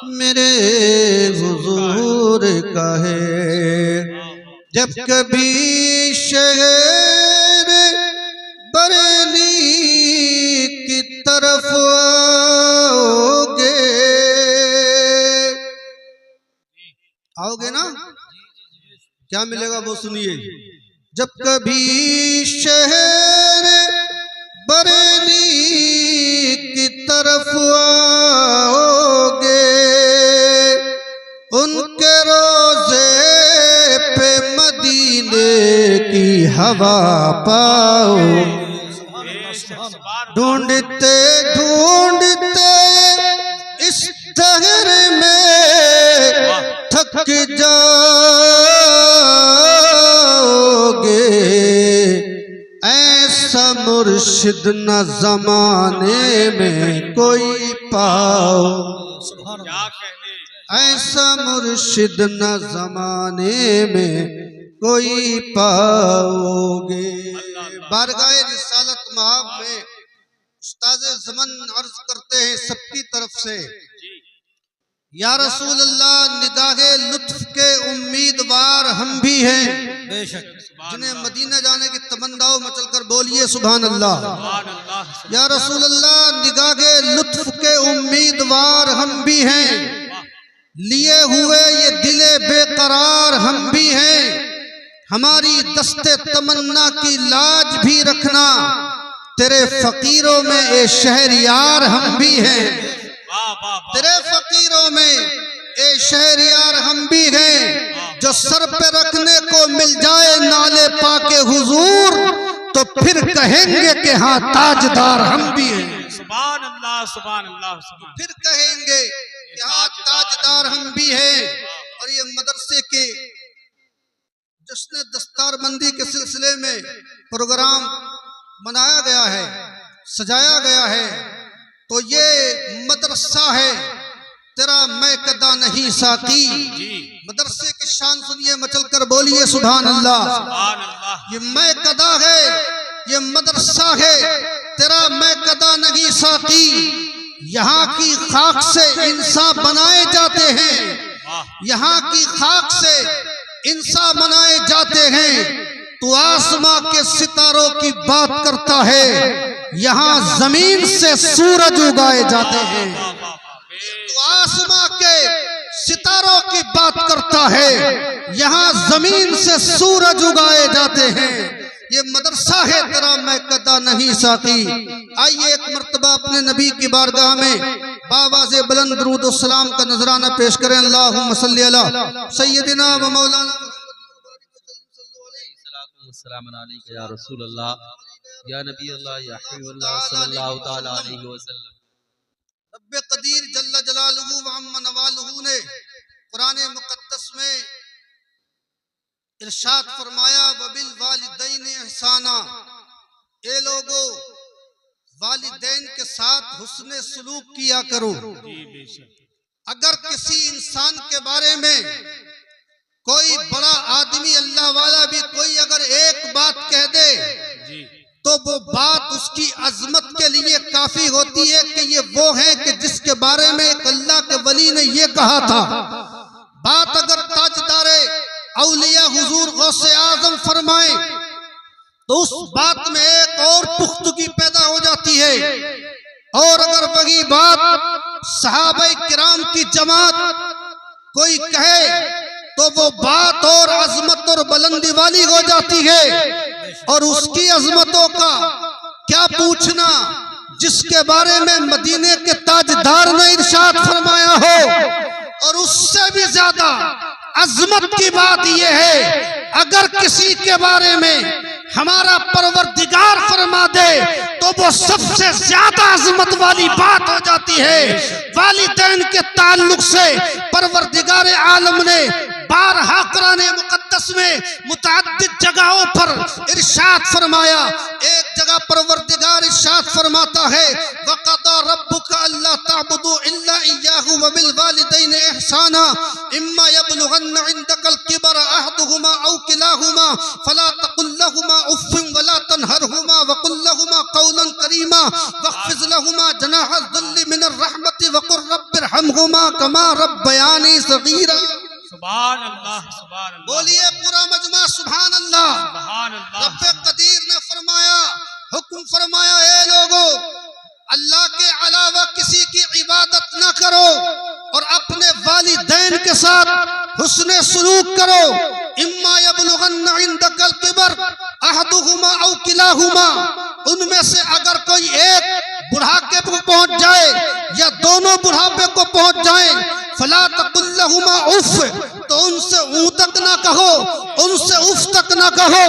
मेरे हुजूर का है। जब कभी शहर बरेली की तरफ आओगे ना, क्या मिलेगा वो सुनिए। जब कभी शहर बरेली की तरफ आओगे, उनके रोजे पे मदीने की हवा पाओ। ढूंढते ढूंढते इस शहर में थक जाओगे, ऐसा मुर्शिद न जमाने में कोई पाओ। ऐसा मुर्शिद न जमाने में कोई पाओगे। बारगाहे रिसालत महब में उस्ताज़े ज़मन अर्ज करते हैं सबकी तरफ से, या रसूल अल्लाह, निगाहे लुत्फ के उम्मीदवार हम भी हैं, जिन्हें मदीना जाने की तमन्नाओं मचल कर बोलिए सुभान अल्लाह। या रसूल अल्लाह, निगाहे लुत्फ के उम्मीदवार हम भी हैं, लिए हुए ये दिले बेकरार हम भी हैं। हमारी दस्ते तमन्ना की लाज भी रखना, तेरे फकीरों में ए शहरियार हम भी हैं। तेरे फकीरों में ए शहरियार हम भी हैं, जो सर पे रखने को मिल जाए नाले पाके हुजूर, तो फिर कहेंगे कि हाँ ताजदार हम भी हैं। सुभान अल्लाह, सुभान अल्लाह। फिर कहेंगे कि हाँ ताजदार हम भी हैं। और ये मदरसे के जश्न दस्तारबंदी के सिलसिले में प्रोग्राम मनाया गया है, सजाया गया है, तो ये मदरसा है तेरा मैं कदा नहीं साकी। मदरसे की शान सुनिए, मचल कर बोलिए सुभान अल्लाह। ये मैं कदा है, ये मदरसा है तेरा मैं कदा नहीं साकी। यहाँ की खाक से इंसान बनाए जाते हैं, यहाँ की खाक से इंसान बनाए जाते हैं। तू आसमां के सितारों की बात करता है, यहाँ जमीन से सूरज उगाए जाते हैं। तू आसमां के सितारों की बात करता है, यहाँ जमीन से सूरज उगाए जाते हैं। ये मदरसा है तेरा मैं कदा नहीं साकी। आइए एक मर्तबा अपने नबी की बारगाह में बावाज़े बुलंद दुरूद व सलाम का नजराना पेश करें। अल्लाहुम्मा सल्ली अला सय्यदिना व मौलाना या रसूल अल्लाह, या नबी अल्लाह, या हबीबल्लाह सल्लल्लाहु तआला अलैहि वसल्लम। रब्बे कदीर जल्ल जलालुहु व अम्मा नवालुहु ने कुरान मुक़द्दस में इरशाद फरमाया, वबिल वालिदैन इहसाना। ए लोगो, वालिदैन के साथ हुस्ने सलूक किया करो। अगर किसी इंसान के बारे में कोई बड़ा आदमी अल्लाह वाला भी कोई अगर एक बात कह दे, तो वो बात उसकी अजमत के लिए काफी होती है कि ये वो है कि जिसके बारे में एक अल्लाह के वली ने ये कहा था। बात अगर ताजदारे औलिया हुजूर गौसे आजम फरमाए, तो उस बात में एक और पुख्तगी पैदा हो जाती है। और अगर वही बात सहाबा किराम की जमात कोई कहे, तो वो बात और अजमत और बुलंदी वाली हो जाती है। और उसकी अजमतों का क्या पूछना, जिसके बारे में मदीने के ताजदार ने इरशाद फरमाया हो। और उससे भी ज्यादा अजमत की बात यह है, अगर किसी के बारे में हमारा परवरदिगार फरमा दे, तो वो सबसे ज्यादा अजमत वाली बात हो जाती है। वालिदैन के ताल्लुक से परवरदिगार आलम ने बारहा कुरान मुकद्दस में मुतअद्दिद जगहों पर इरशाद फरमाया। एक जगह परवरदिगार इरशाद फरमाता है, वक़दा रब्बुका अल्ला ताबुदू इल्ला इय्याहु व बिल वालिदैन इहसाना इम्मा यबलुगन्ना इंदकल किबर अहदुहुमा औ किलाहुमा फला तकुल लहुमा उफ्फिन वला तनहरहुमा व कुल लहुमा कौलन करीमा वख्फिज़ लहुमा जनाह ज़िल्ल मिनर रहमति वक़ुर रब्बिरहमहुमा कमा रब्बयानी सगीरा। सुभान अल्लाह, सुभान अल्लाह, बोलिए पूरा मजमा सुभान अल्लाह। सुभान अल्लाह। रब्बे कदीर ने फरमाया, हुक्म फरमाया, ए लोगो अल्लाह के अलावा किसी की इबादत न करो और अपने वालिदैन के साथ हुस्ने सलूक करो। इम्मा यबलुगन्ना इंदकल किबर अहदुहुमा औ किलाहुमा, उनमें से अगर कोई एक बुढ़ापे को पहुंच जाए या दोनों बुढ़ापे को पहुंच जाए, फला तकुल लहुमा उफ, तो उनसे ऊ तक ना कहो, उनसे उफ तक ना कहो।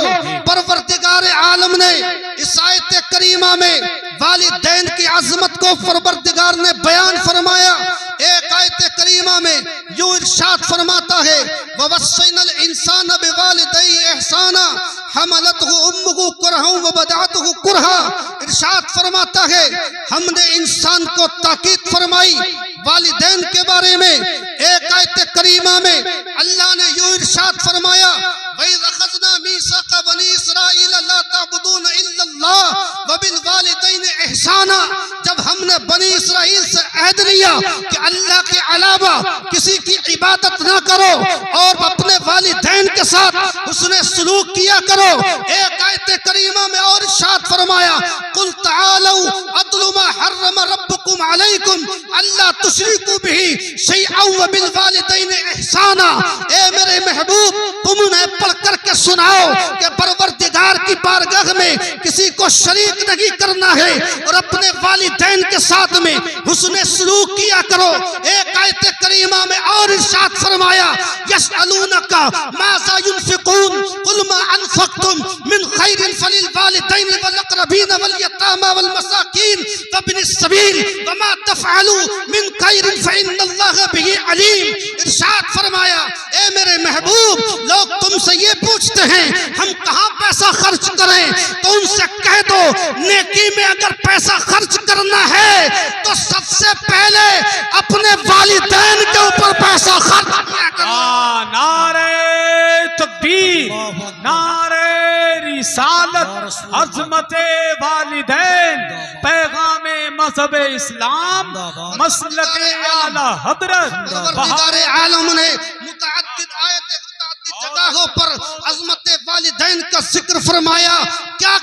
परवरदिगार आलम ने इस आयत करीमा में वालिदैन की अजमत को परवरदिगार ने बयान फरमाया। एक आयत करीमा में यूं इरशाद फरमाता है, ववस्सैनल इंसान बिवालिदैहि इहसाना हमलतहु उम्मुहु कुरहन व बदअतहु कुरहा। इरशाद फरमाता है, हमने इंसान को ताकीद फरमाई वालिदैन के बारे में। एक आयत करीमा में अल्लाह ने यूं इरशाद फरमाया, वइज़ अख़ज़ना मीसाक़ बनी इसराईल ला तअबुदून इल्लल्लाह व बिल वालिदैनि इहसाना। जब हमने बनी इसराइल से अहद लिया कि अल्लाह के अलावा किसी की इबादत ना करो और अपने वालिदैन के साथ उसने सलूक किया करो। एक आयत करीमा में और इरशाद फरमाया, कुल तआलू अत्लु मा हर्रम रब्बुकुम अलैकुम अल्ला तुशरिकू बिही शैअन व बिल वालिदैन इहसाना। ए मेरे महबूब, तुम उन्हें पढ़ करके सुनाओ कि परवरदिगार की बारगाह में किसी को शरीक नहीं करना है और अपने वालिदैन के साथ में हुस्ने सलूक किया करो। एक आयत करीमा में और इरशाद फरमाया, यसअलूनका माज़ा युनफिकून कुल मा अनफक्तुम मिन खैरिन फलिल वालिदैन वल अक़रबीन वल यतामा वल मसाकीन व बिनिस सबील व मा तफ़अलू मिन खैरिन फ़इन्नल्लाह बिही अलीम। इरशाद फरमाया, ए मेरे महबूब, लोग तुमसे ये पूछते हैं हम कहाँ पैसा खर्च करें, तो उनसे कह दो नेकी में अगर पैसा खर्च करना है तो सबसे पहले अपने वालिदैन के ऊपर पैसा खर्च किया करो। नारे तकबीर, नारे रिसालत, अज़मते वालिदैन, पैगामे मज़हब इस्लाम, मसलके आला हज़रत। परवरदिगार आलम ने मुतअद्दिद आयत जगहों पर अज़मत वालिदैन का जिक्र फरमाया। क्या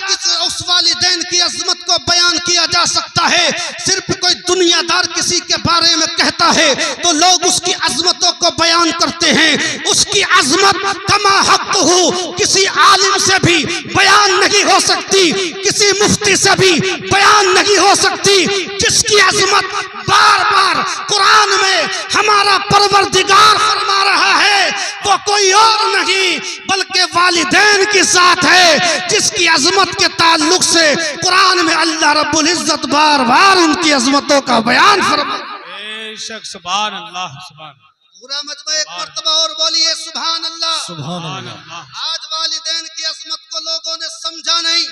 उस वालिदैन की अज़मत को बयान किया जा सकता है? सिर्फ कोई दुनियादार किसी के बारे में कहता है तो लोग उसकी अज़मतों को बयान करते हैं। उसकी अज़मत कमा हक़ हो किसी आलिम से भी बयान नहीं हो सकती, किसी मुफ्ती से भी बयान नहीं हो सकती। जिसकी अज़मत बार बार कुरान में हमारा परवरदिगार फरमा रहा है वो कोई और नहीं बल्कि वालिदैन के साथ है, जिसकी अजमत के ताल्लुक से कुरान में अल्लाह रब्बुल इज्जत बार बार उनकी अजमतों का बयान फरमा। बेशक, सुभान अल्लाह, सुभान। पूरा मजमा एक मर्तबा और बोलिए सुभान अल्लाह, सुभान अल्लाह। आज वालिदैन की अजमत को लोगों ने समझा नहीं,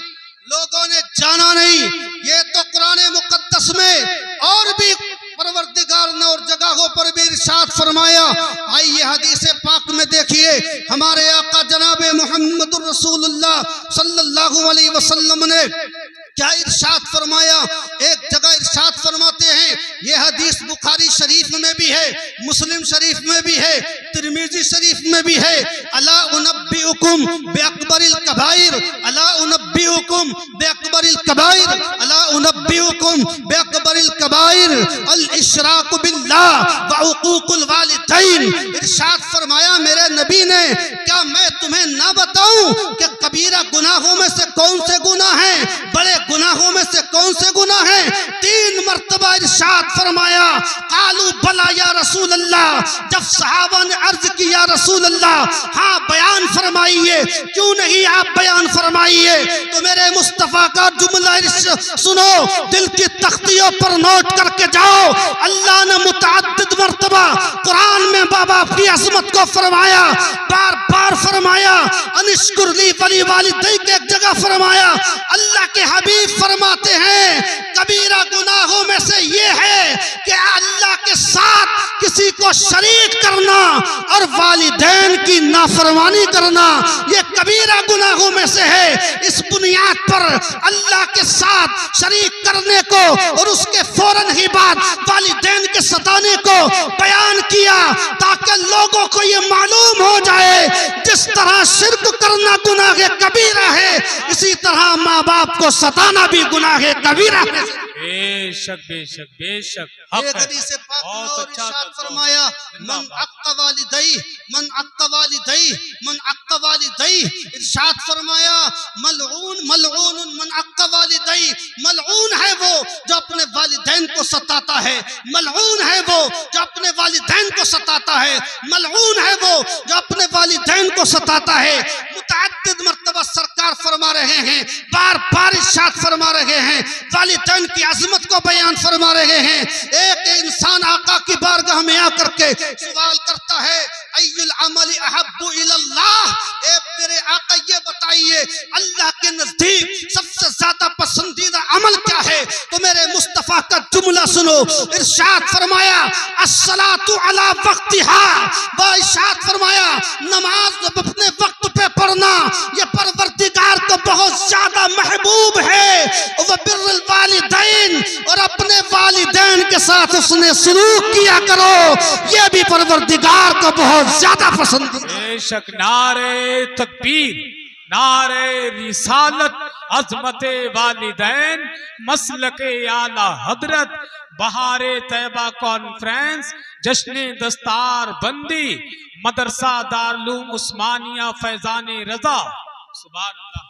लोगों ने जाना नहीं। ये तो कुरान मुकद्दस में और भी परवरदिगार ने और जगहों पर भी इरशाद फरमाया। आइए हदीस पाक में देखिए, हमारे आका जनाब मुहम्मदुर रसूलुल्लाह सल्लल्लाहु अलैहि वसल्लम ने क्या इरशाद फरमाया। एक जगह इरशाद फरमाते हैं, यह हदीस बुखारी शरीफ में भी है, मुस्लिम शरीफ में भी है, तिरमिजी शरीफ में भी है। अला उनब्बिउकुम बिअकबरिल कबाइर, अला उनब्बिउकुम बिअकबरिल कबाइर, अला उनब्बिउकुम बिअकबरिल कबाइर अल इशराक बिल्लाह व उकूकुल वालिदैन। इरशाद फरमाया मेरे नबी ने, क्या मैं तुम्हें ना बताऊं कि कबीरा गुनाहों में से कौन से गुनाह हैं, बड़े गुनाहों में से कौन से गुनाह हैं? 3 मर्तबा इरशाद फरमाया। कालू बला या रसूल अल्लाह, जब सहाबा ने अर्ज किया रसूल अल्लाह हाँ बयान फरमाइए, क्यों नहीं आप बयान फरमाइए। तो मेरे मुस्तफा का जुमला सुनो, दिल की तख्तियों पर नोट करके जाओ। अल्लाह ने मुतअद्दिद मर्तबा कुरान में बाबा की अज़मत को फरमाया, बार बार फरमाया। अनिश्कुरली वली वालिदैन के एक जगह फरमाया। अल्लाह के हबीब फरमाते हैं कबीरा गुनाहों में से ये है कि अल्लाह के साथ किसी को शरीक करना और वालिदैन की नाफरमानी करना ये कबीरा गुनाहों में से है। इस बुनियाद पर अल्लाह के साथ शरीक करने को और उसके फौरन ही बाद वालिदैन के सताने को बयान किया ताकि लोगों को ये मालूम हो जाए जिस तरह शिर्क करना गुनाह कबीरा है, इसी तरह माँ बाप को सताना भी गुनाह कबीरा है। बेशक बेशक बेशक एक हदीस पाक में और इरशाद फरमाया, मन अक्का वालिदै मन अक्का वालिदै मन अक्का वालिदै, इरशाद फरमाया मलऊन मलऊन मन अक्का वालिदै, मलऊन है वो जो अपने वालिदैन को सताता है, मलऊन है वो जो अपने वालिदैन को सताता है, मलऊन है वो जो अपने वालिदैन को सताता है। मुतअद्दिद मर्तबा सरकार फरमा रहे हैं, बार बार इरशाद फरमा रहे हैं, वालिदैन की अजमत को बयान फरमा रहे हैं। एक इंसान आका की बारगाह में आकर के सवाल करता है, अय्युल अमली अहब्बु इलल्लाह, ए मेरे आका ये बताइए अल्लाह के नजदीक सबसे ज्यादा पसंदीदा अमल क्या है? तो मेरे मुस्तफा का जुमला सुनो, इरशाद फरमाया अस्सलातु अला वक्तिहा, व इरशाद फरमाया नमाज अपने वक्त पे पढ़ना ये परवरदिगार को बहुत ज्यादा महबूब है। व बिर्रुल वालिदैन, और अपने वालिदैन के साथ उसने सलूक किया करो, ये भी परवरदिगार को बहुत ज्यादा पसंद है। बेशक नारे तकबीर, नारे रिसालत, अज़मते वालिदैन, मसलके आला हजरत, बहारे तैयबा कॉन्फ्रेंस, जश्ने दस्तार बंदी, मदरसा दारुल उस्मानिया फैजाने रजा। सुभान अल्लाह।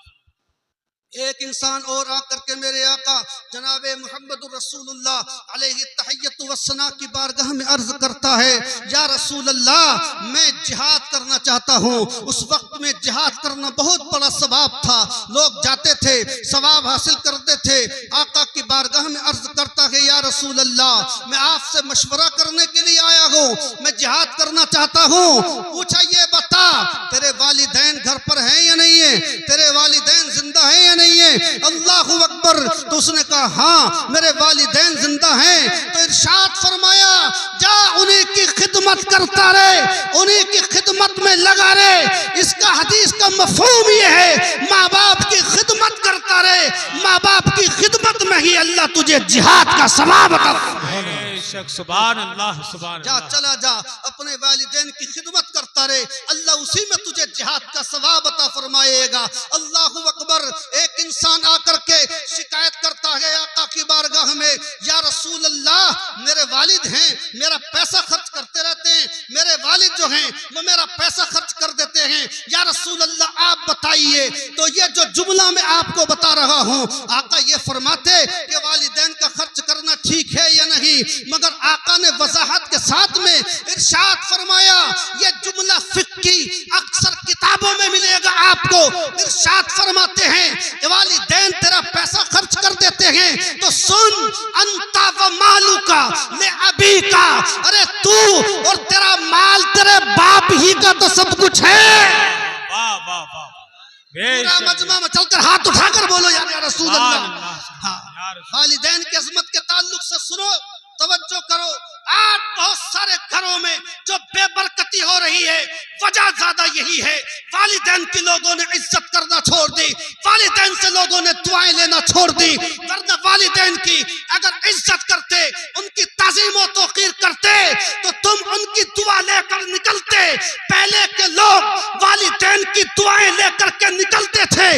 एक इंसान और आकर के मेरे आका जनाबे मुहम्मद रसूलुल्लाह अलैहि तहिय्यतु वस्सना की बारगाह में अर्ज करता है, या रसूल अल्लाह मैं जिहाद करना चाहता हूँ। उस वक्त में जिहाद करना बहुत बड़ा सवाब था, लोग जाते थे सवाब हासिल करते थे। आका की बारगाह में अर्ज करता है, या रसूल अल्लाह मैं आपसे मशवरा करने के लिए आया हूँ, मैं जिहाद करना चाहता हूँ। पूछा ये बता तेरे वालिदैन घर पर हैं या नहीं है, तेरे वालिदैन जिंदा हैं या नहीं है? अल्लाहु अकबर। तो उसने कहा हाँ मेरे वालिदैन जिंदा हैं। तो इरशाद फरमाया जा उन्हीं की खिदमत करता रहे, उन्हीं की खिदमत में लगा रहे। इसका हदीस का मफहूम ये है माँ बाप की खिदमत करता रहे, माँ बाप की खिदमत में ही अल्लाह तुझे जिहाद का सवाब अता फरमाएगा। सुभान अल्लाह सुभान जा चला जा अपने वालिदैन की खिदमत करता रहे, अल्लाह उसी में तुझे जिहाद का सवाब अता फरमाएगा। अल्लाहु अकबर। एक इंसान आकर के शिकायत करता है आका की बारगाह में, या रसूल अल्लाह मेरे वालिद हैं, मेरा पैसा खर्च करते रहते हैं, मेरे वालिद जो हैं वो मेरा पैसा खर्च कर देते हैं, या रसूल अल्लाह आप बताइए। तो ये जो जुमला मैं आपको बता रहा हूँ, आका ये फरमाते कि वालिदैन का खर्च करना ठीक है या नहीं, मगर आका ने वजाहत के साथ में इरशाद फरमाया, ये जुमला फिक्र की अक्सर किताबों में मिलेगा आपको। इरशाद फरमाते हैं वालिदैन तेरा पैसा खर्च कर देते हैं तो सुन, अंता व मालू का ले अभी का, अरे तू और तेरा माल तेरे बाप ही का तो सब कुछ है। वाह वाह वाह। पूरा मजमा में चलकर हाथ उठाकर बोलो या रसूल अल्लाह। हाँ, वालिदैन की अजमत के ताल्लुक से सुनो, तवज्जो करो। आज बहुत सारे घरों में जो बेबरकती हो रही है वजह ज्यादा यही है, वालिदैन की लोगों ने इज्जत करना छोड़ दी, वालिदैन से लोगों ने दुआएं लेना छोड़ दी। वरना वालिदैन की अगर इज्जत करते, उनकी ताज़ीम व तौक़ीर करते तो तुम उनकी दुआ लेकर निकलते। पहले के लोग वालिदैन की दुआएं लेकर के निकलते थे,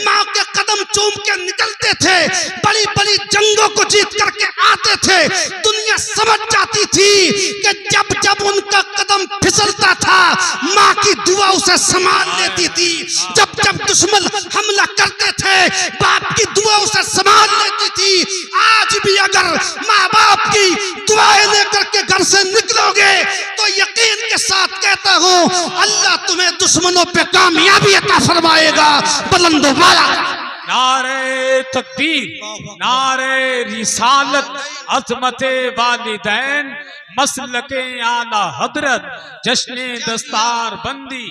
माँ के कदम चूम के निकलते थे, बड़ी बड़ी जंगों को जीत करके आते थे। दुनिया समझ जाती थी कि जब जब उनका कदम फिसलता था माँ की दुआ उसे संभाल लेती थी, जब जब दुश्मन हमला करते थे बाप की दुआ उसे संभाल लेती थी। आज भी अगर माँ बाप की दुआएं लेकर के घर से निकलोगे तो यकीन के साथ कहता हूँ अल्लाह तुम्हें दुश्मनों पे कामयाबी अता फरमाएगा। बुलंदो वाला नारे तकबीर, नारे रिसालत, अज़मते वालिदैन, मसलके आला हजरत, जश्ने दस्तार बंदी।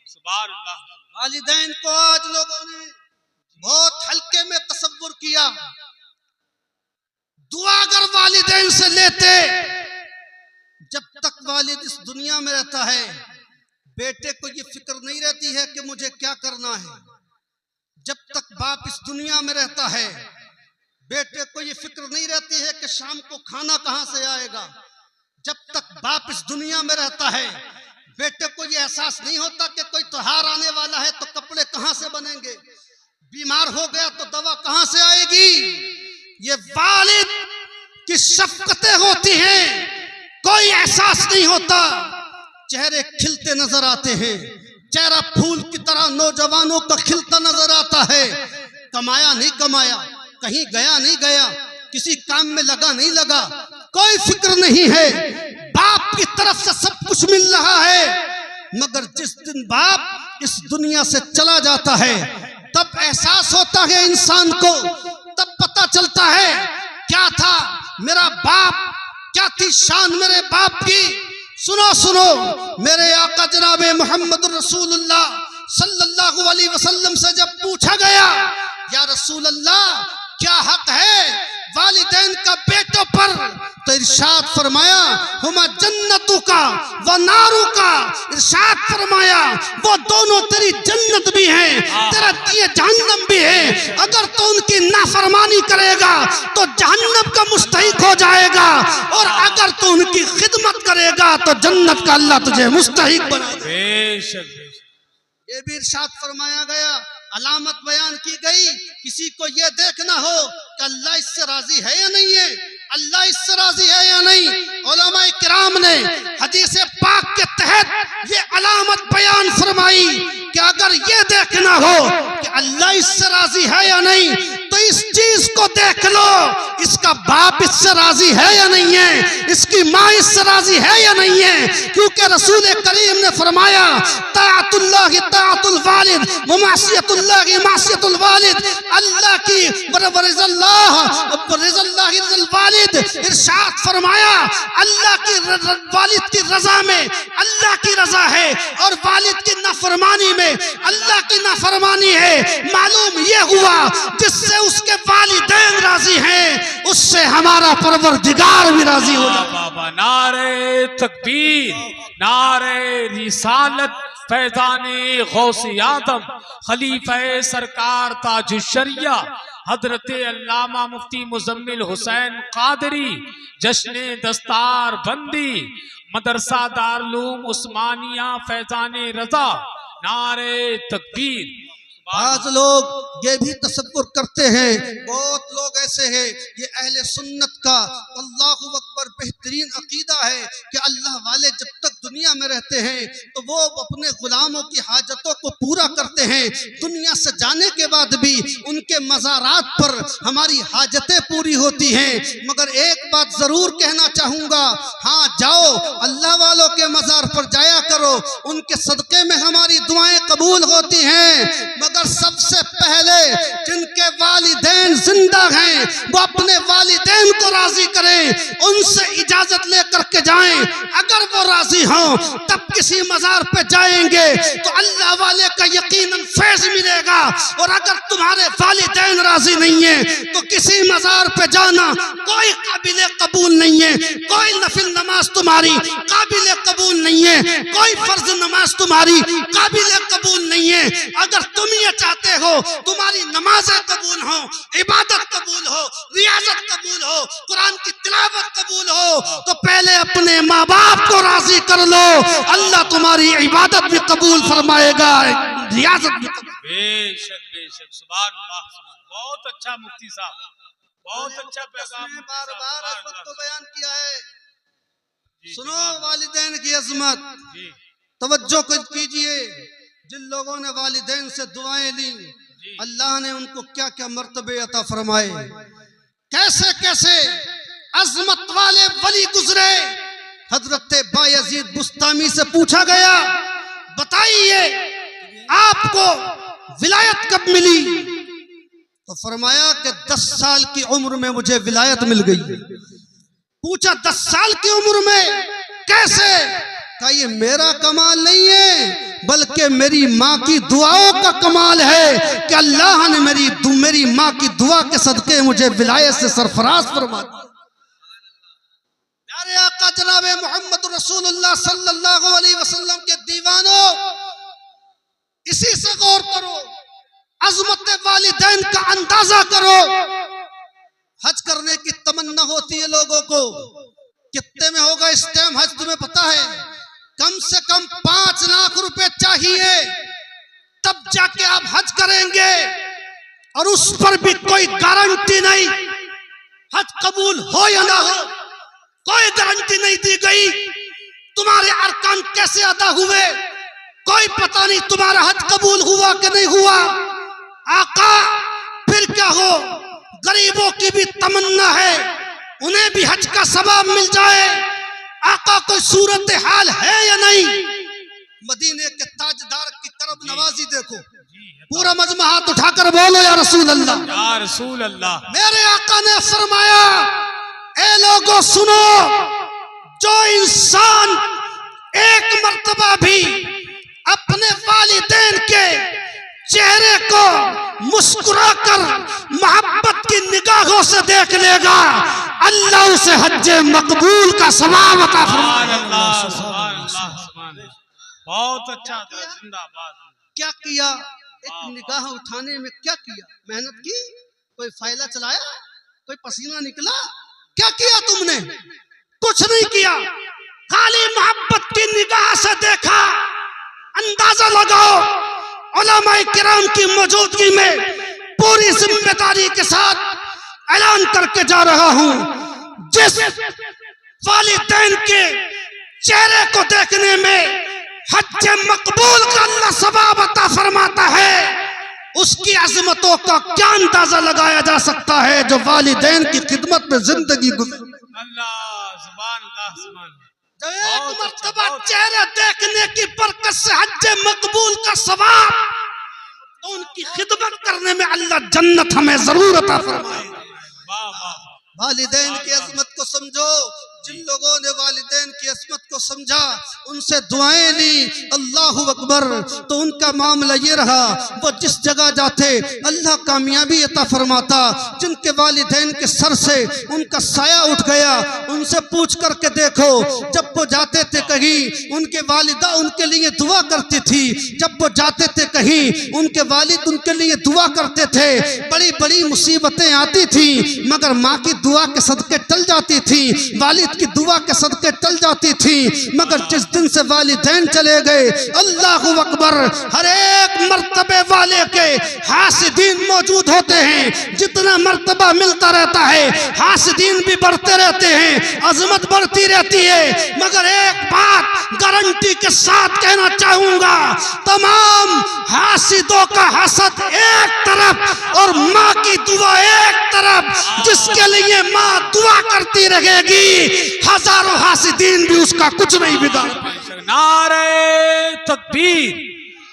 सुभान अल्लाह। वालिदैन को आज लोगों ने बहुत हल्के में तसव्वुर किया। दुआ अगर वालिदैन से लेते वालिद इस दुनिया में रहता है, बेटे को ये फिक्र नहीं रहती है कि मुझे क्या करना है। जब तक बाप इस दुनिया में रहता है, बेटे को ये फिक्र नहीं रहती है कि शाम को खाना कहां से आएगा। जब तक बाप इस दुनिया में रहता है, बेटे को ये एहसास नहीं होता कि कोई त्योहार आने वाला है तो कपड़े कहां से बनेंगे, बीमार हो गया तो दवा कहां से आएगी। ये वालिद की शफकतें होती हैं, कोई एहसास नहीं होता। चेहरे खिलते नजर आते हैं, चेहरा फूल की तरह नौजवानों का खिलता नजर आता है। कमाया नहीं कमाया, कहीं गया नहीं गया, किसी काम में लगा नहीं लगा, कोई फिक्र नहीं है। बाप की तरफ से सब कुछ मिल रहा है, मगर जिस दिन बाप इस दुनिया से चला जाता है तब एहसास होता है इंसान को, तब पता चलता है क्या था मेरा बाप, क्या थी शान मेरे बाप की। सुनो सुनो, मेरे आका जनाब मोहम्मद रसूलुल्लाह सल्लल्लाहु अलैहि वसल्लम से जब पूछा गया, या रसूल अल्लाह क्या हक है वालिदैन का बेटों पर, तो इरशाद फरमाया हुमा जन्नतु का व नारू का। इरशाद फरमाया वो दोनों तेरी जन्नत भी हैं, तेरा दिए जहन्नम भी है। अगर तो उनकी नाफरमानी करेगा तो जहन्नम का मुस्तहिक हो जाएगा, और अगर तो उनकी खिदमत करेगा तो जन्नत का अल्लाह तुझे मुस्तहिक बना देगा। ये भी इरशाद फरमाया गया, अलामत बयान की गई, किसी को यह देखना हो कि अल्लाह इससे राजी है या नहीं है, अल्लाह इससे राजी है या नहीं। उलमाए किराम ने हदीस पाक के तहत ये अलामत बयान फरमाई कि अगर ये देखना हो कि अल्लाह इससे राजी है या नहीं, तो इस चीज को देख लो, इसका बाप इससे राजी है या नहीं है, इसकी माँ इससे राजी है या नहीं है। क्योंकि रसूल करीम ने फरमाया ताअतुल्लाहि ताअतुल वालिद व मासियतुल्लाहि मासियतुल वालिद। अल्लाह की रिज़ल्लाहि वालिद, इरशाद फरमाया अल्लाह की वालिद की रजा में अल्लाह की रजा है, और वालिद की नाफरमानी में अल्लाह की नाफरमानी है। मालूम ये हुआ जिससे उसके वालिदैन राजी हैं, उससे हमारा परवरदिगार भी राजी हो जाए। नारे तकबीर, नारे रिसालत, फैज़ाने गौसे आदम, खलीफा सरकार ताजुश्शरिया हजरत अल्लामा मुफ्ती मुजम्मिल हुसैन कादरी, जश्न दस्तार बंदी मदरसा दारुल उस्मानिया फैज़ाने रजा। नारे तकबीर। आज लोग ये भी तसव्वुर करते हैं, बहुत लोग ऐसे हैं, ये अहले सुन्नत का अल्लाहु अकबर बेहतरीन अकीदा है कि अल्लाह वाले जब तक दुनिया में रहते हैं तो वो अपने गुलामों की हाजतों को पूरा करते हैं, दुनिया से जाने के बाद भी उनके मज़ारात पर हमारी हाजतें पूरी होती हैं। मगर एक बात जरूर कहना चाहूँगा, हाँ जाओ अल्लाह वालों के मज़ार पर जाया करो, उनके सदक़े में हमारी दुआएं कबूल होती हैं। मगर सबसे पहले जिनके वालिदैन जिंदा हैं वो अपने वालिदैन को राजी करें, उनसे इजाजत लेकर के जाएं। अगर वो राजी हों तब किसी मजार पे जाएंगे तो अल्लाह वाले का यकीनन फैज मिलेगा, और अगर तुम्हारे वालिदैन राजी नहीं है तो किसी मजार पे जाना कोई काबिल कबूल नहीं है। कोई नफिल नमाज तुम्हारी काबिल कबूल नहीं है, कोई फर्ज नमाज तुम्हारी काबिल कबूल नहीं है। अगर तुम ये चाहते हो तुम्हारी नमाजें कबूल हो, इबादत कबूल हो, रियाजत कबूल हो, कुरान की तिलावत कबूल हो, तो पहले अपने माँ बाप को राजी कर लो, अल्लाह तुम्हारी इबादत भी कबूल फरमाएगा, रियाजत भी। बेशक बेशक, सुभान अल्लाह। बहुत अच्छा मुफ्ती साहब, बहुत अच्छा पैगाम बार बार इस वक्त तो बयान किया है। सुनो वालिदैन की अजमत, तवज्जो कीजिए। जिन लोगों ने वालिदैन से दुआएं ली, अल्लाह ने उनको क्या क्या मर्तबे अता फरमाए, कैसे कैसे अजमत वाले वली गुजरे। हजरत बायजीद बुस्तामी से पूछा गया, बताइए आपको विलायत कब मिली? तो फरमाया कि 10 साल की उम्र में मुझे विलायत मिल गई। पूछा 10 साल की उम्र में कैसे? कहा ये मेरा कमाल नहीं है, बल्कि मेरी माँ की दुआओं का कमाल है कि अल्लाह ने मेरी माँ की दुआ के सदके मुझे विलायत से सरफराज फरमा दिया। प्यारे आका जनाब मोहम्मद रसूलुल्लाह सल्लल्लाहु अलैहि वसल्लम के दीवानों, इसी से गौर करो, अजमत वालिदैन का अंदाजा करो। हज करने की तमन्ना होती है लोगों को, कितने में होगा इस टाइम हज तुम्हें पता है? कम से कम 5 लाख रुपए चाहिए, तब जाके आप हज करेंगे, और उस पर भी कोई गारंटी नहीं हज कबूल हो या ना हो, कोई गारंटी नहीं दी गई। तुम्हारे अरकान कैसे अदा हुए कोई पता नहीं, तुम्हारा हज कबूल हुआ कि नहीं हुआ। आका फिर क्या हो, गरीबों की भी तमन्ना है उन्हें भी हज का सवाब मिल जाए। आका कोई सूरत हाल है या नहीं? मदीने के ताजदार की तरफ नवाजी देखो, पूरा मजमा हाथ उठाकर बोलो या रसूल अल्लाह, या रसूल अल्लाह। मेरे आका ने फरमाया, ए लोगों सुनो, जो इंसान एक मर्तबा भी अपने वालिदैन के चेहरे को मुस्कुराकर मोहब्बत की निगाहों से देख लेगा, अल्लाह उसे हज्जे मकबूल का सवाब अता फरमाएगा। बहुत अच्छा, जिंदाबाद। क्या किया? एक निगाह उठाने में क्या किया? मेहनत की? कोई फायदा चलाया? कोई पसीना निकला? क्या किया तुमने? कुछ नहीं किया, खाली मोहब्बत की निगाह से देखा। अंदाजा लगाओ, उलमाए किराम की मौजूदगी में पूरी जिम्मेदारी के साथ ऐलान करके जा रहा हूं, जिस वालिदैन के चेहरे को देखने में हज मकबूल का अल्लाह सवाब अता फरमाता है, उसकी अजमतों का क्या अंदाजा लगाया जा सकता है जो वालिदैन की खिदमत में जिंदगी गुजर। जो एक मर्तबा चेहरा देखने की बरकत से हज मकबूल का सवाब, तो उनकी खिदमत करने में अल्लाह जन्नत हमें जरूर अता फरमाएगा। वालिदैन की अजमत को समझो। जिन लोगों ने वालिदैन की अजमत को समझा, उनसे दुआएं ली, अल्लाहु अकबर, तो उनका मामला ये रहा, वो जिस जगह जाते अल्लाह कामयाबी अता फरमाता। जिनके वालिदैन के सर से उनका साया उठ गया, उनसे पूछ करके देखो, जब वो जाते थे कहीं उनके वालिदा उनके लिए दुआ करती थी, जब वो जाते थे कहीं उनके वालिद उनके लिए दुआ करते थे। बड़ी बड़ी मुसीबतें आती थी, मगर माँ की दुआ के सदके टल जाती थी, वालिद की दुआ के सदके टल जाती थी। मगर जिस दिन से वालिदैन चले गए, अल्लाहु अकबर, हर एक मर्तबे वाले के हासिदीन मौजूद होते हैं। जितना मर्तबा मिलता रहता है, हासिदीन भी बढ़ते रहते हैं, अजमत बढ़ती रहती है। मगर एक बात गारंटी के साथ कहना चाहूंगा, तमाम हासिदों का हसद एक तरफ और माँ की दुआ एक तरफ, जिसके लिए माँ दुआ करती रहेगी, हजारों हासिदीन भी उसका कुछ नहीं बिगाड़। नारे तकबीर,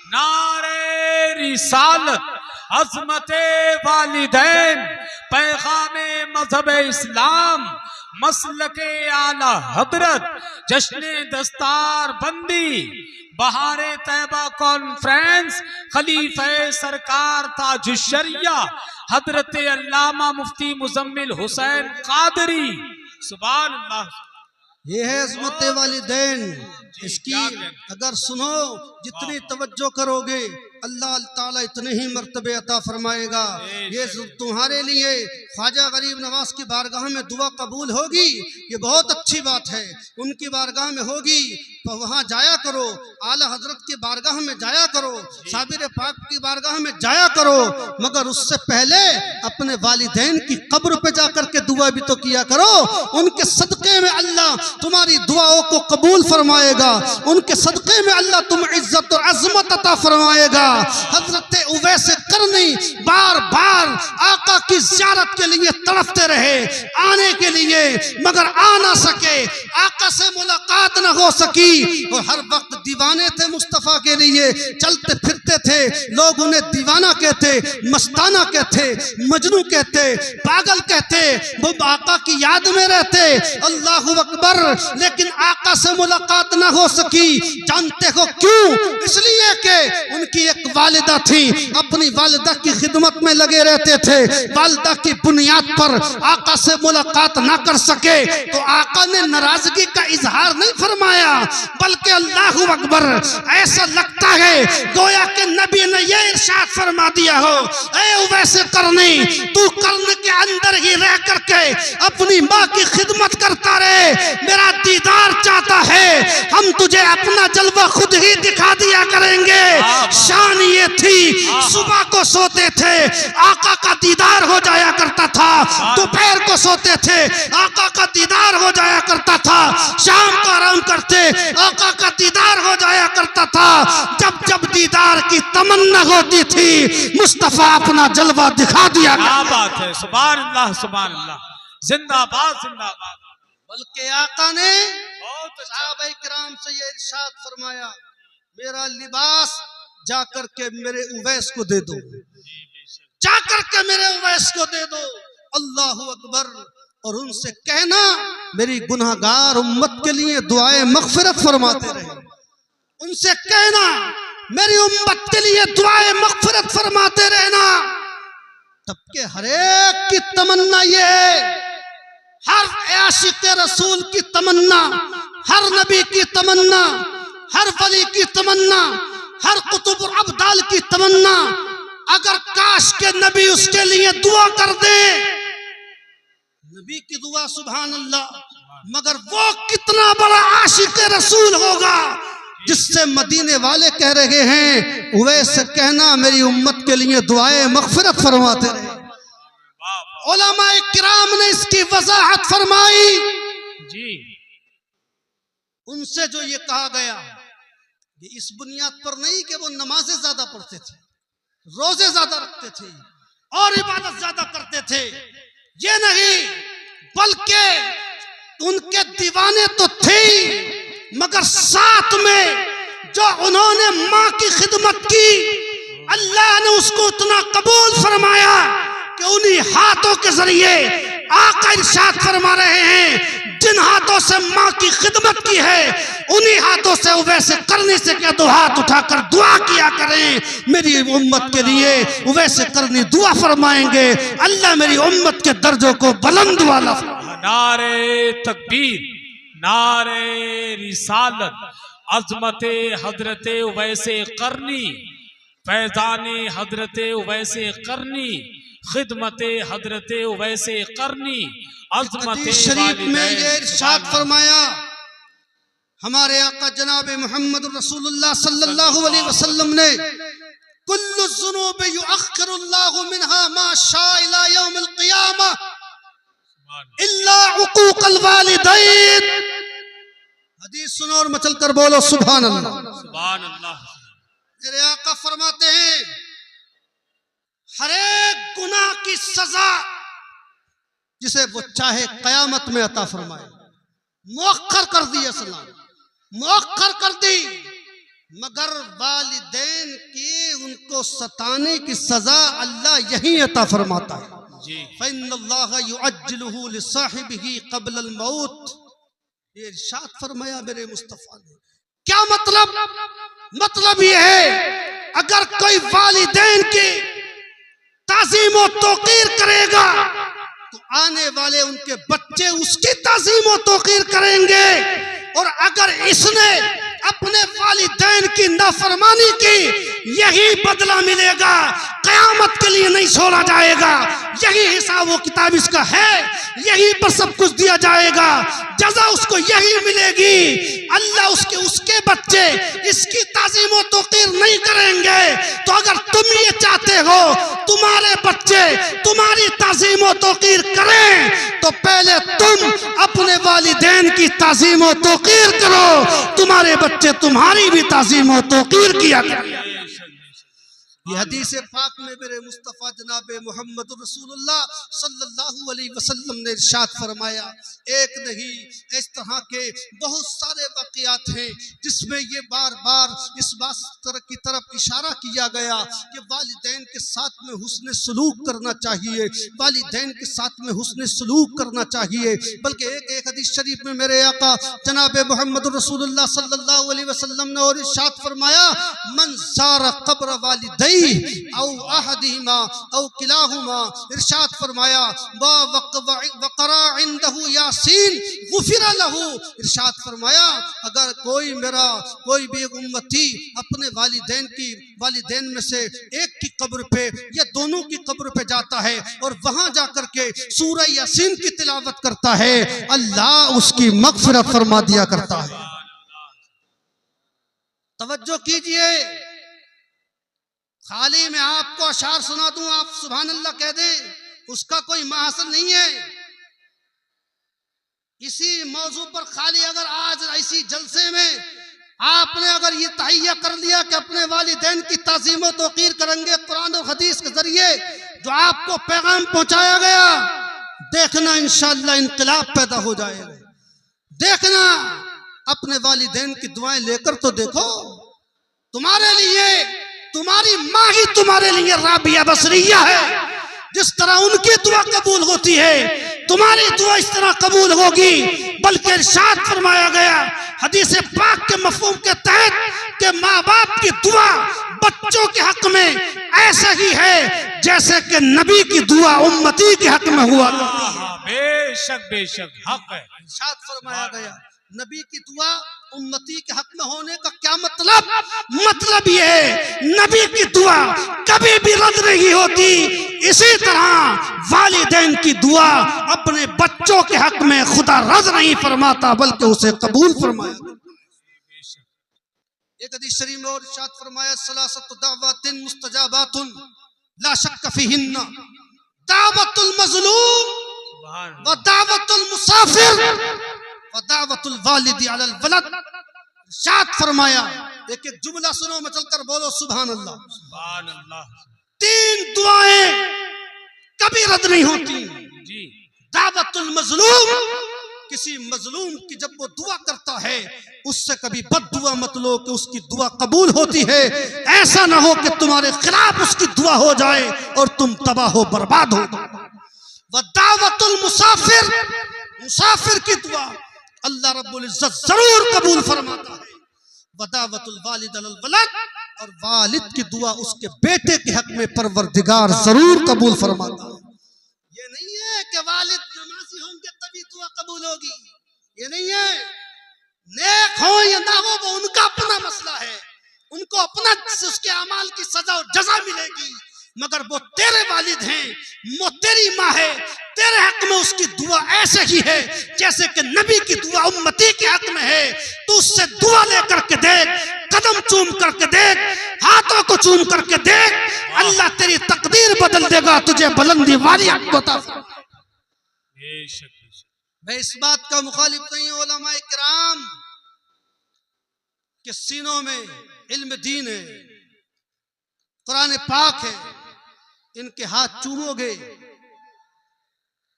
नारे रिसालत, अज़मते वालिदैन, पैगामे मजहब इस्लाम, मसलके आला हजरत, जश्ने दस्तार बंदी, बहारे तैबा कॉन्फ्रेंस, खलीफे सरकार ताजुश्शरिया हजरत अल्लामा मुफ्ती मुजम्मिल हुसैन कादरी, सुभान अल्लाह। ये है अज़मत वालिदैन। इसकी अगर सुनो, जितनी तवज्जो करोगे, अल्लाह ताला इतने ही मर्तबे अता फरमाएगा। ये तुम्हारे लिए ख्वाजा गरीब नवाज की बारगाह में दुआ कबूल होगी, ये बहुत अच्छी बात है। उनकी बारगाह में होगी तो वहाँ जाया करो, आला हजरत की बारगाह में जाया करो, साबिर पाक की बारगाह में जाया करो। मगर उससे पहले अपने वालिदैन की कब्र पे जाकर के दुआ भी तो किया करो। उनके सदक़े में अल्लाह तुम्हारी दुआओं को कबूल फरमाएगा, उनके सदक़े में अल्लाह तुम इज्जत और अज़मत अता फरमाएगा। हजरत उवैस करनी बार बार आका की ज़ियारत के लिए तड़पते रहे, आने के लिए, मगर आ ना सके, आका से मुलाकात न हो सकी। और हर वक्त दीवाने थे मुस्तफ़ा के लिए, चलते फिरते थे, लोग उन्हें दीवाना कहते, मस्ताना कहते, मजनू कहते, पागल कहते, वो आका की याद में रहते, अल्लाहु अकबर। लेकिन आका से मुलाकात न हो सकी, जानते हो क्यों? इसलिए कि उनकी एक वालिदा थी, अपनी वालिदा की खिदमत में लगे रहते थे। वालिदा की बुनियाद पर आका से मुलाकात ना कर सके तो आका ने नाराज नाराजगी का इजहार नहीं फरमाया, बल्कि अल्लाहु अकबर, ऐसा लगता है गोया के नबी ने ये इरशाद फरमा दिया हो, ऐ उवैस करनी, तू कर्न के अंदर ही रह करके अपनी माँ की खिदमत करता रहे, मेरा दीदार चाहता है, हम तुझे अपना जलवा खुद ही दिखा दिया करेंगे। शान ये थी, सुबह को सोते थे आका का दीदार हो जाया करता था, दोपहर को सोते थे आका का दीदार हो जाया करता था, शाम को आराम करते आका का दीदार हो जाया करता था। जब जब दीदार की तमन्ना होती थी मुस्तफा अपना जलवा दिखा दिया। क्या बात है, सुभान अल्लाह सुभान अल्लाह, जिंदाबाद जिंदाबाद। बल्कि आका ने बहुत अच्छा। सहाबाए किराम से ये इरशाद फरमाया, मेरा लिबास जाकर के मेरे उवैस को दे दो, जाकर के मेरे उवैस को दे दो। अल्लाहु अकबर। और उनसे कहना मेरी गुनाहगार उम्मत के लिए दुआए मगफिरत फरमाते रहे, उनसे कहना मेरी उम्मत के लिए दुआए मगफिरत फरमाते रहना। तब के हर एक की तमन्ना ये है, हर आशिक रसूल की तमन्ना, हर नबी की तमन्ना, हर वली की तमन्ना, हर कुतुब अब्दाल की तमन्ना, अगर काश के नबी उसके लिए दुआ कर दे, नबी की दुआ सुभान अल्लाह, मगर वो कितना बड़ा आशिक रसूल होगा जिससे मदीने वाले कह रहे हैं उवैस से कहना मेरी उम्मत के लिए दुआए मगफिरत फरमाते रहे। उलमाए किराम ने इसकी वजाहत फरमाई जी। उनसे जो ये कहा गया ये इस बुनियाद पर नहीं कि वो नमाजें ज्यादा पढ़ते थे, रोजे ज्यादा रखते थे और इबादत ज्यादा करते थे, ये नहीं, बल्कि उनके दीवाने तो थे मगर साथ में जो उन्होंने माँ की खिदमत की अल्लाह ने उसको उतना कबूल फरमाया कि उन्हीं हाथों के जरिए आका इरशाद फरमा रहे हैं, जिन हाथों से माँ की खिदमत की है उन्हीं हाथों से उवैस करनी से क्या दो हाथ उठाकर दुआ किया करें मेरी उम्मत के लिए। उवैस करनी दुआ फरमाएंगे, अल्लाह मेरी उम्मत के दर्जों को बुलंद वाला। नारे तकबीर, नारे रिसालत, अजमते हजरते उवैसे करनी, फैजाने हजरते उवैसे करनी, खिदमते हजरते उवैसे करनी, अजमते शरीफ में ये इरशाद फरमाया हमारे आका जनाब मोहम्मद रसूलुल्लाह सल्लल्लाहु अलैहि वसल्लम ने, कुल्लु ज़ुनूब युअख्खिरुल्लाहु मिनहा मा शाअ इला यौमिल क़ियामा इल्ला उकूक़ल वालिदैन। हदीस सुनो और मचल कर बोलो सुभान अल्लाह सुभान अल्लाह। मेरे आका फरमाते हैं हर एक गुनाह की सजा जिसे वो चाहे कयामत में अता फरमाए, मुअख्खर कर दी, सलाम मुअख्खर कर दी, मगर वालिदैन की उनको सताने की सजा अल्लाह यही अता फरमाता है। फ़इन्नल्लाह युअज्जिलुहु लिसाहिबिही क़ब्लल मौत। ये इरशाद फरमाया मेरे मुस्तफ़ा ने। क्या मतलब? मतलब ये है अगर कोई वालिदैन की ताज़ीम व तौक़ीर करेगा तो आने वाले उनके बच्चे उसकी ताज़ीम व तौक़ीर करेंगे, और अगर इसने अपने वालिदैन की नाफरमानी की यही बदला मिलेगा, कयामत के लिए नहीं छोड़ा जाएगा, यही हिसाब वो किताब इसका है, यही पर सब कुछ दिया जाएगा, जज़ा उसको यही मिलेगी। अल्लाह उसके बच्चे इसकी ताज़ीम व तौक़ीर नहीं करेंगे। तो अगर तुम ये चाहते हो तुम्हारे बच्चे तुम्हारी ताज़ीम व तौक़ीर करें तो पहले तुम अपने वालिदैन की ताज़ीम व तौक़ीर करो, तुम्हारे बच्चे तुम्हारी भी ताज़ीम व तौक़ीर किया करें। ये हदीस पाक में मेरे मुस्तफ़ा जनाब मोहम्मद रसूलुल्लाह सल्लल्लाहु अलैहि वसल्लम ने इरशाद फरमाया। एक नहीं, इस तरह के बहुत सारे वाक़ियात हैं जिसमें ये बार बार इस बात की तरफ इशारा किया गया कि वालिदैन के साथ में हुस्न सलूक करना चाहिए, वालिदैन के साथ में हुस्न सलूक करना चाहिए। बल्कि एक हदीस शरीफ में मेरे आका जनाब मोहम्मद रसूलुल्लाह सल्लल्लाहु अलैहि वसल्लम ने और इरशाद फरमाया, मन ज़ारा क़ब्र वालिदैन औ अहदिहिमा औ किलाहुमा। इरशाद फरमाया वक़रा इंदहु यासीन गुफिरा लहू। इरशाद फरमाया अगर कोई भी उम्मती अपने वालिदैन में से एक की कब्र पे या दोनों की कब्र पे जाता है और वहां जाकर के सूरह यासीन की तिलावत करता है, अल्लाह उसकी मग़फ़िरत फरमा दिया करता है। तवज्जो कीजिए, खाली मैं आपको अशार सुना दूं, आप सुभान अल्लाह कह दें, उसका कोई महासल नहीं है। इसी मौजू पर खाली अगर आज इसी जलसे में आपने अगर ये तहैया कर लिया कि अपने वालिदैन की ताज़ीम व तौक़ीर करेंगे कुरान और हदीस के जरिए जो आपको पैगाम पहुंचाया गया, देखना इंशाअल्लाह इनकलाब पैदा हो जाएगा। देखना, अपने वालिदैन की दुआएं लेकर तो देखो। तुम्हारे लिए तुम्हारी माँ ही तुम्हारे लिए राबिया बसरिया है। जिस तरह उनकी दुआ कबूल होती है, तुम्हारी दुआ इस तरह कबूल होगी। बल्कि इरशाद फरमाया गया हदीस पाक के मफ़हूम के तहत कि माँ बाप की दुआ बच्चों के हक में ऐसा ही है जैसे कि नबी की दुआ उम्मती के हक में हुआ। बेशक हक है। इरशाद फरमाया गया नबी की दुआ उम्मती के हक में होने का क्या मतलब? मतलब ये है नबी की दुआ कभी भी रद्द नहीं होती। इसी तरह वालिदैन की दुआ अपने बच्चों के हक में खुदा रद्द नहीं फरमाता बल्कि उसे कबूल फरमाया। एक हदीस शरीफ में और इरशाद फरमाया सलासतु दावतिन मुस्तजाबातुन ला शक्क फीहिन्ना दावतुल मज़लूम व दावतुल मुसाफिर व दावतुल वालिदी अलल वलद। इरशाद फरमाया, एक एक जुमला सुनो, में चलकर बोलो सुभान अल्लाह। सुभान अल्लाह। 3 दुआएं कभी रद्द नहीं होती जी। दावतुल मज़लूम, किसी मजलूम की जब वो दुआ करता है उससे कभी बद्दुआ मत लो कि उसकी दुआ कबूल होती है। ऐसा ना हो कि तुम्हारे खिलाफ उसकी दुआ हो जाए और तुम तबाह हो बर्बाद हो। व दावतुल मुसाफिर, मुसाफिर की दुआ अल्लाह रब्बुल इज्जत जरूर कबूल फरमाता है। व दावतुल वालिद अलल वलद, और वालिद की दुआ उसके बेटे के हक में परवरदिगार जरूर कबूल फरमाता है। ये नहीं है कि वालिद नमाजी होंगे तभी दुआ कबूल होगी, ये नहीं है। नेक हो या ना हो वो उनका अपना मसला है, उनको अपना उसके अमाल की सजा और जजा मिलेगी। मगर वो तेरे वालिद हैं, वो तेरी माँ है, तेरे हक में उसकी दुआ ऐसे ही है जैसे कि नबी की दुआ उम्मती के हक में है। तू उससे दुआ लेकर के देख, कदम चूम करके देख, हाथों को चूम करके देख, अल्लाह तेरी तकदीर बदल देगा, तुझे बुलंदी वाली हक अता फरमाएगा। मैं इस बात का मुखालिफ नहीं हूं, उलमा इकराम के सीनों में इल्म दीन है, कुरान पाक है, इनके हाथ चूमोगे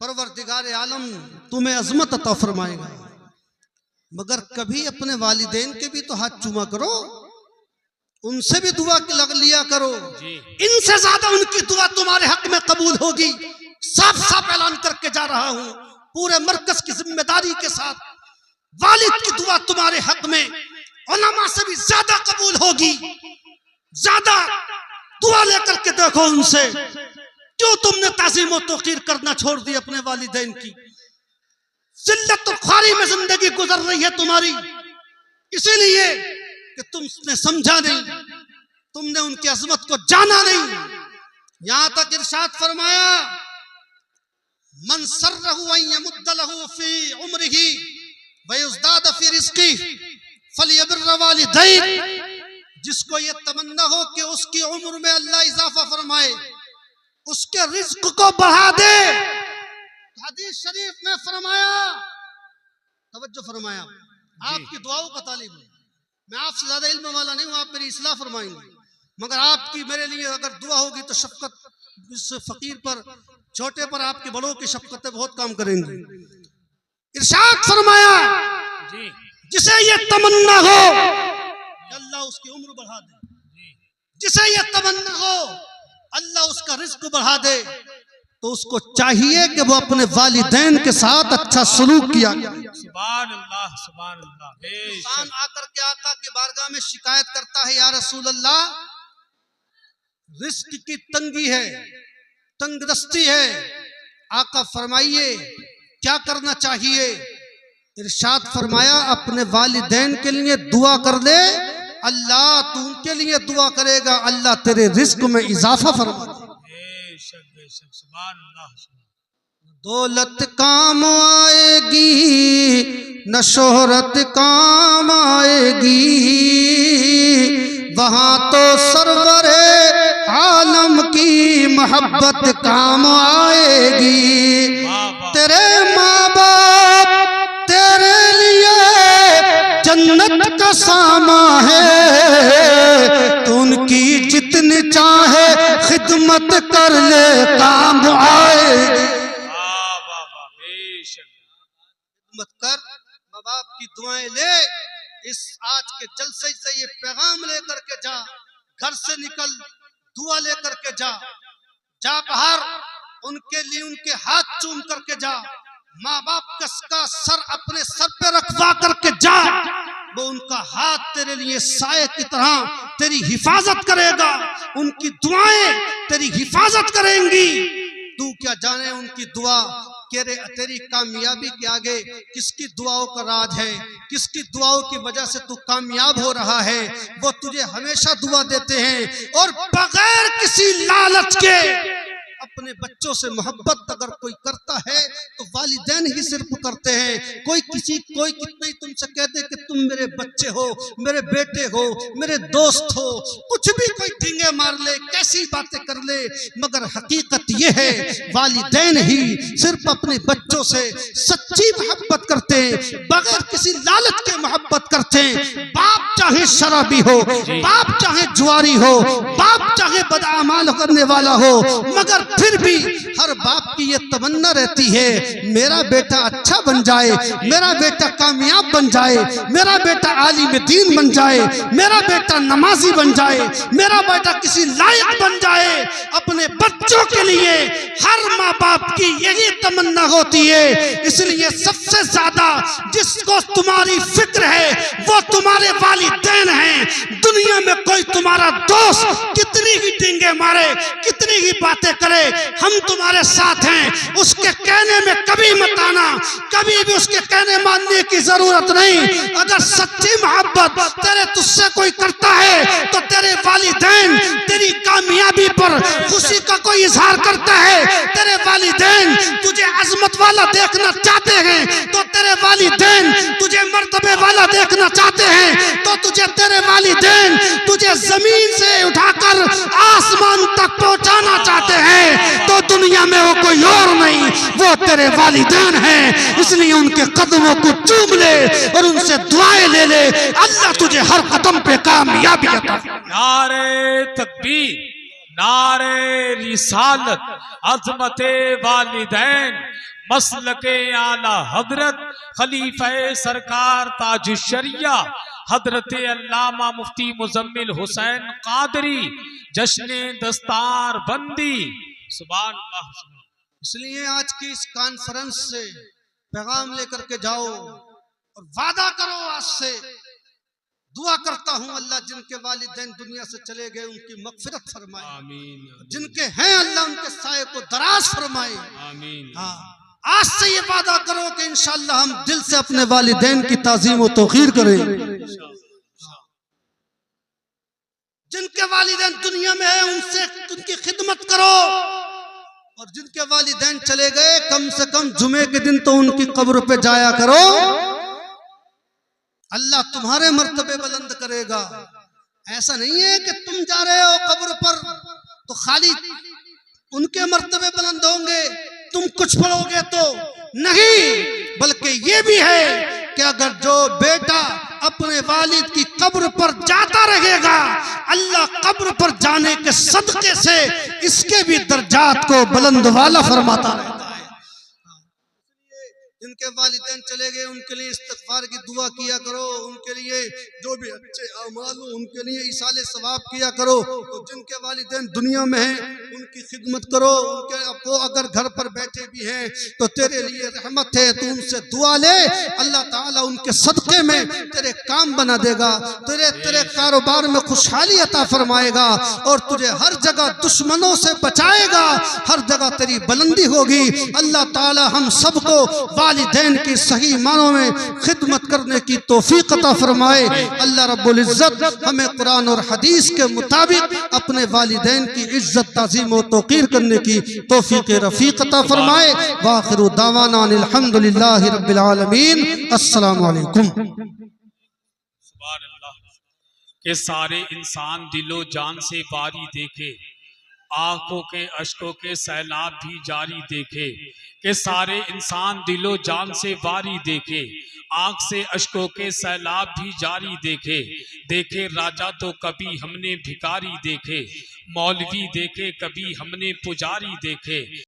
परवरदिगार आलम तुम्हें अजमत अता फरमाएगा। मगर कभी अपने वालिदैन के भी तो हाथ चूमा करो, उनसे भी दुआ लग लिया करो। इनसे ज्यादा उनकी दुआ तुम्हारे हक में कबूल होगी। साफ साफ ऐलान करके जा रहा हूं पूरे मरकज की जिम्मेदारी के साथ, वालिद की दुआ तुम्हारे हक में उलमा से भी ज्यादा कबूल होगी। ज्यादा दुआ लेकर के देखो उनसे। क्यों तुमने ताज़ीम और तौक़ीर करना छोड़ दी अपने वालिदैन की? जिल्लत और ख्वारी में जिंदगी गुजर रही है तुम्हारी, इसीलिए कि तुमने समझा नहीं, तुमने उनकी अजमत को जाना नहीं। यहां तक इरशाद फरमाया मन सर्रहु अन यमुद्द लहु फी उम्रिही व यज़दाद फी रिज़्क़िही फलियबिर्र वालिदैन। जिसको ये तमन्ना हो कि उसकी उम्र में अल्लाह इजाफा फरमाए, उसके रिज्क को बढ़ा दे। हदीस शरीफ में फरमाया, तवज्जो फरमाया, आपकी दुआओं का तालिब हूं मैं, आपसे ज्यादा इल्म वाला नहीं हूं, आप मेरी इस्लाह फरमाएंगे। मगर आपकी मेरे लिए अगर दुआ होगी तो शफकत इस फकीर पर, छोटे पर आपके बड़ों की शफकतें बहुत काम करेंगी। इरशाद फरमाया जिसे ये तमन्ना हो अल्लाह उसकी उम्र बढ़ा दे, जिसे ये तमन्ना हो अल्लाह उसका रिज्क बढ़ा दे, तो उसको चाहिए कि वो अपने वालिदैन के साथ अच्छा सलूक किया। सुभान अल्लाह, सुभान अल्लाह। इंसान आकर के आका की बारगाह में शिकायत करता है, या रसूल अल्लाह रिस्क की तंगी है, तंगदस्ती है, आका फरमाइए क्या करना चाहिए? इरशाद फरमाया अपने वालिदैन के लिए दुआ कर दे, अल्लाह तू उनके लिए दुआ करेगा, अल्लाह तेरे रिस्क में इजाफा फरमा दे। दौलत काम आएगी न शोहरत काम आएगी, वहां तो सरवरे आलम की मोहब्बत काम आएगी। तेरे माँ बाप तेरे लिए जन्नत का सामा है, तो उनकी जितनी चाहे खिदमत कर ले काम आएगी। खिदमत कर, माँ बाप की दुआएं ले, इस आज के जलसे से ये पैगाम लेकर के जा, घर से निकल दुआ लेकर के जा, जा बाहर उनके लिए उनके हाथ चूम करके जा, माँ बाप का सर अपने सर पे रखवा करके जा, वो उनका हाथ तेरे लिए साये की तरह तेरी हिफाजत करेगा, उनकी दुआएं तेरी हिफाजत करेंगी। तू क्या जाने उनकी दुआ तेरी कामयाबी के आगे किसकी दुआओं का राज है, किसकी दुआओं की वजह से तू कामयाब हो रहा है। वो तुझे हमेशा दुआ देते हैं और बगैर किसी लालच के अपने बच्चों से मोहब्बत अगर कोई करता है तो वालिदैन ही सिर्फ करते हैं। कोई कितना ही तुमसे कहते कि तुम मेरे बच्चे हो, मेरे बेटे हो, मेरे दोस्त हो, कुछ भी कोई ढींगे मार ले, कैसी बातें कर ले, मगर हकीकत ये है वालिदैन ही सिर्फ अपने बच्चों से सच्ची मोहब्बत करते हैं, बगैर किसी लालच के मोहब्बत करते हैं। बाप चाहे शराबी हो, बाप चाहे जुआरी हो, बाप चाहे बदअमाल करने वाला हो, मगर फिर भी हर बाप की ये तमन्ना रहती है मेरा बेटा अच्छा बन जाए, मेरा बेटा कामयाब बन जाए, मेरा बेटा आलिम दीन बन जाए, मेरा बेटा नमाजी बन जाए, मेरा बेटा किसी लायक बन जाए। अपने बच्चों के लिए हर माँ बाप की यही तमन्ना होती है। इसलिए सबसे ज्यादा जिसको तुम्हारी फिक्र है वो तुम्हारे वालिदैन हैं। दुनिया में कोई तुम्हारा दोस्त कितनी ही टींगे मारे, कितनी ही बातें करे, हम तुम्हारे साथ हैं, उसके कहने में कभी मत आना, कभी भी उसके कहने मानने की जरूरत नहीं। अगर सच्ची मोहब्बत तेरे तुझसे कोई करता है तो तेरे वालिदैन तेरी कामयाबी पर खुशी का कोई इजहार करता है, तेरे वालिदैन तुझे अजमत वाला देखना चाहते हैं तो तेरे वालिदैन तुझे मर्तबे वाला देखना चाहते हैं तो तेरे वालिदैन तुझे जमीन से उठाकर आसमान तक पहुंचाना चाहते हैं। तो दुनिया में वो कोई और नहीं, वो तेरे वालिदैन हैं। इसलिए उनके कदमों को चूम ले और उनसे दुआएं ले ले, अल्लाह तुझे हर कदम पे कामयाबी अता फरमाए। नारे तकबीर, नारे रिसालत, अज़मते वालिदैन, मसलके आला हजरत खलीफा सरकार ताज शरिया हजरत अल्लामा मुफ्ती मुजम्मिल हुसैन कादरी जश्न दस्तार बंदी। सुभान अल्लाह। इसलिए आज की इस कॉन्फ्रेंस से पैगाम लेकर के जाओ और वादा करो, आज से दुआ करता हूं अल्लाह जिनके वालिदैन दुनिया से चले गए उनकी मगफिरत फरमाए, आमीन। जिनके हैं अल्लाह उनके साये को दराज फरमाए, आमीन। हाँ, आज से ये वादा करो कि इंशाअल्लाह हम दिल से अपने वालिदैन की ताज़ीम और तौक़ीर करें। जिनके वालिदैन दुनिया में है उनसे उनकी खिदमत करो, और जिनके वालिदैन चले गए कम से कम जुमे के दिन तो उनकी कब्र पे जाया करो। अल्लाह तुम्हारे मर्तबे बुलंद करेगा। ऐसा नहीं है कि तुम जा रहे हो कब्र पर तो खाली उनके मर्तबे बुलंद होंगे, तुम कुछ पढ़ोगे तो नहीं, बल्कि ये भी है कि अगर जो बेटा अपने वालिद की कब्र पर जाता रहेगा, अल्लाह कब्र पर जाने के सदके से इसके भी दर्जात को बुलंद वाला फरमाता रहता है। जिनके वालिदैन चले गए उनके लिए इस्तिग़फ़ार की दुआ किया करो, उनके लिए जो भी अच्छे अमाल हो उनके लिए इसाले सवाब किया करो। तो जिनके वालिदैन दुनिया में हैं उनकी खिदमत करो, उनके वो अगर घर पर बैठे भी हैं तो तेरे लिए रहमत है, तू उनसे दुआ ले, अल्लाह ताला उनके सदक़े में तेरे काम बना देगा, तेरे कारोबार में खुशहाली अता फरमाएगा और तुझे हर जगह दुश्मनों से बचाएगा, हर जगह तेरी बुलंदी होगी। अल्लाह ताला हम सबको वालिदैन की सही मानों में खिदमत करने की तौफीक अता फरमाए। अल्लाह रब्बुल इज्जत हमें कुरान और हदीस के मुताबिक अपने वालिदैन की इज्जत ताज़ीम और तौक़ीर करने की तौफीक रफ़ीक अता फरमाए। वाखिरु दावाना अल्हम्दुलिल्लाहि रब्बिल आलमीन। अस्सलामु अलैकुम। सुभान अल्लाह के सारे इंसान दिलो जान से बारी देखे, आंखों के अश्कों के सैलाब भी जारी देखे। के सारे इंसान दिलो जान से बारी देखे, आंख से अश्कों के सैलाब भी जारी देखे। देखे राजा तो कभी हमने भिखारी देखे, मौलवी देखे कभी हमने पुजारी देखे।